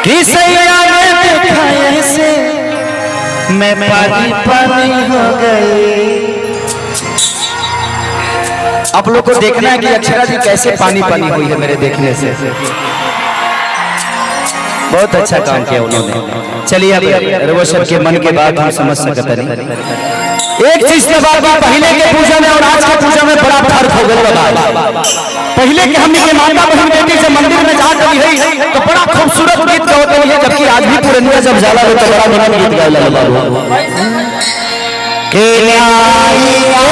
कि सैया ने देखा ऐसे मैं पानी पानी हो गई। आप लोग को देखना है कि अक्षरा जी कैसे पानी पानी हुई है मेरे देखने से। बहुत अच्छा काम किया उन्होंने। चलिए अब रवोशर के मन के बात हम समझ सकते नहीं। एक चीज के बाद पहले के पूजा में और आज के पूजा में बड़ा फर्क हो गया। पहले के हमने के माता बहन बेटी से मंदिर में जा करी है तो बड़ा खूबसूरत गीत गाते हैं, जबकि आज भी पुरनिया जब जाला हो तो बड़ा निमन गीत गाया बाबू के न्याई ओ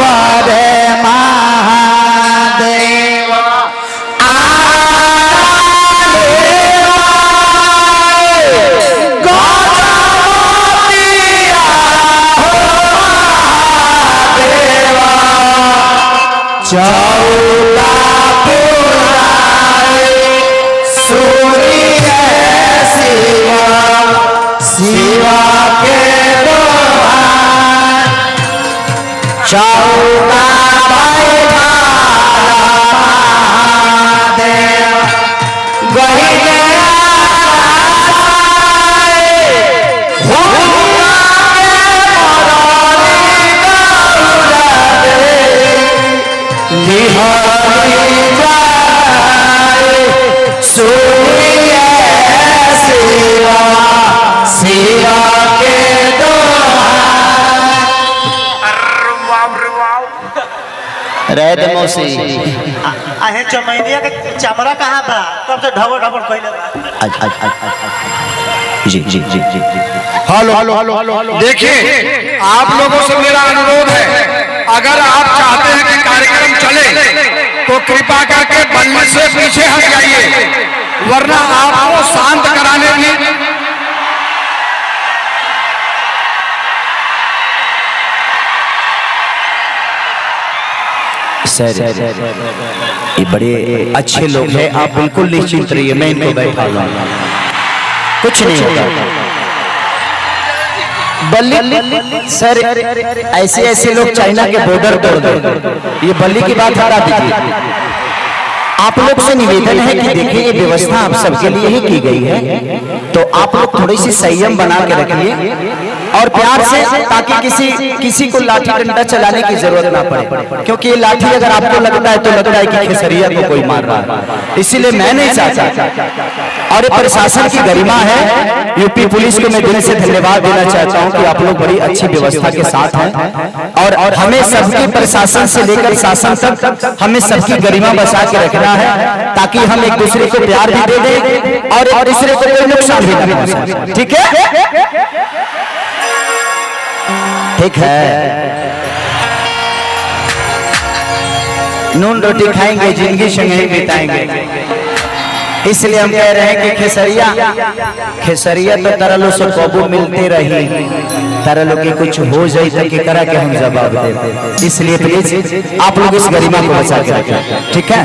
बारे महादेव चौला पुराए सूर्य शिवा शिवा के द्वार चौला महादेव वही सूर्य शिवा शिवा के दे मौसी आहे चमैनिया के चमड़ा कहाँ बा तब से ढबड़ ढबड़ कइले बा। जी जी जी जी हेलो हेलो हेलो हेलो। देखिए आप लोगों से मेरा अनुरोध है, अगर आप चाहते हैं कि कार्यक्रम चले तो कृपा करके बल्ले से पीछे हट जाइए, वरना आपको शांत कराने की सर ये बड़े अच्छे लोग हैं, आप बिल्कुल निश्चिंत रहिए, मैं इनको बैठा लूंगा, कुछ नहीं होगा। बल्ली सर ऐसे ऐसे लोग चाइना के बॉर्डर तोड़ दे, ये बल्ली की बात हटा दीजिए। आप लोग से निवेदन है कि देखिए ये व्यवस्था आप सबके लिए ही की गई है, तो आप लोग थोड़ी सी संयम बना के रखिए और प्यार से, ताकि किसी को लाठी डंडा चलाने की जरूरत ना पड़े, क्योंकि ये लाठी अगर आपको लगता है तो लगता है कि खेसरिया को कोई मार रहा है, इसीलिए मैं नहीं चाहता। और ये प्रशासन की गरिमा है, यूपी पुलिस को मैं दिल से धन्यवाद देना चाहता हूँ कि आप लोग बड़ी अच्छी व्यवस्था के साथ हैं और हमें सबके प्रशासन से लेकर शासन तक हमें सबकी गरिमा बचा के रखना है, ताकि हम एक दूसरे को प्यार भी दे दें और एक दूसरे को कोई नुकसान भी ना पहुंचाएं। ठीक है, ठीक है। नून रोटी खाएंगे, जिंदगी संगे बिताएंगे, इसलिए हम कह रहे हैं कि खेसरिया तो तरलो से कबू मिलते रही, तरलो की कुछ हो जाए तो कि करा के हम जवाब दे, इसलिए प्लीज आप लोग इस गरिमा को बचा के रखें। ठीक है,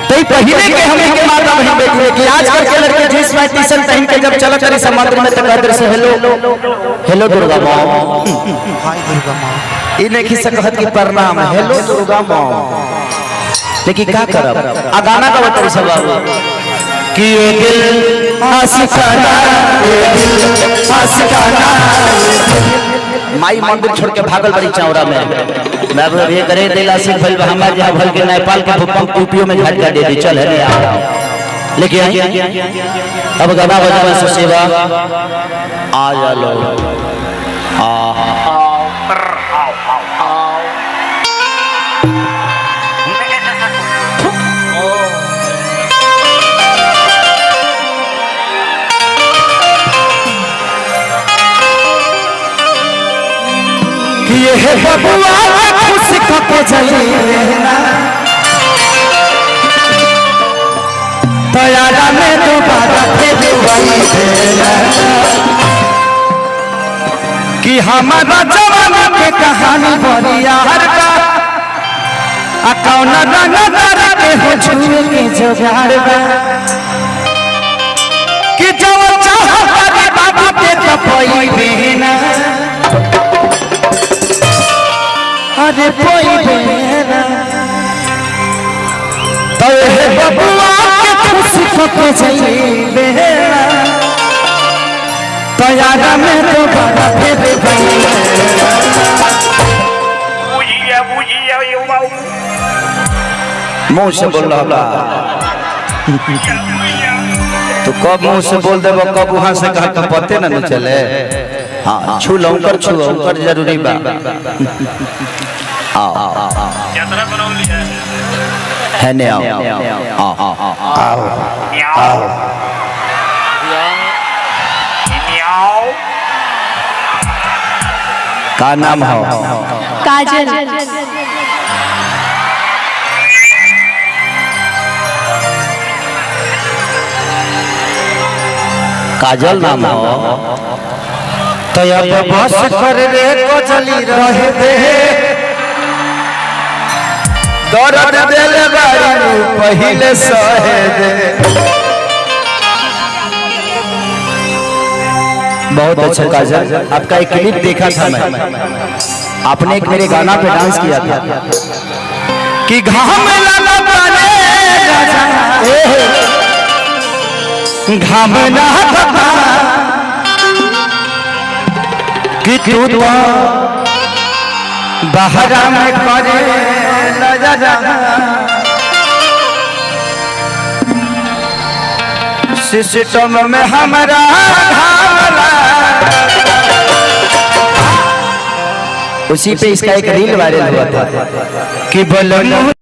तो पहले के हमें के माता बहन बेटी कि आजकल के लड़के जींस में टी शर्ट पहन के जब चलत रही समुद्र में तो कहते से हेलो हेलो दुर्गा माँ, हाय दुर्गा माँ, इन्हें की सकहत की प्रणाम, हेलो दुर्गा माँ। लेकिन क्या करब, आ गाना का बता सब कि ये दिल आशिकाना, ये दिल आशिकाना, माई मंदिर छोड़ के भागल बड़ी चौरा में, मैं ये करे दिल आशिक भइल हमारे जहाँ भल के नेपाल के भूकंप यूपीओ में झटका दे दी, चल है आ। लेकिन अब गाना बजाना से सेवा आ जा लो ये है बबुआ खुश कपे जलेना तयारा में दोबारा फिर वही देना कि हमारा जवाना के कहानी बड़ी यार का कौन रंग के हो छुए के जुगाड़ बा कि जो चाह बाबू के कपई बेना अरे कोई बेरा तो बबुआ के खुशी को जाइए प्यारा में दोबारा फिर मुंह से बोल रहा तो कब मुंह से बोल दे कब वहां से कहा तो पते ना चले। हाँ छू लौकर जरूरी बा। आओ है ने आओ का नाम हो? काजल। काजल नाम हो तो अब बस कर रे को चली रहे दे दर्द दिल बारू पहले सहे दे। बहुत अच्छा काजल, आपका एक क्लिप देखा था मैं, आपने एक मेरे गाना पे डांस किया था कि घाम लगा घाम ना कि तू तो बहरा में करे सिस्टम में हमारा उसी पे इसका एक रील वायरल हुआ था कि बोलो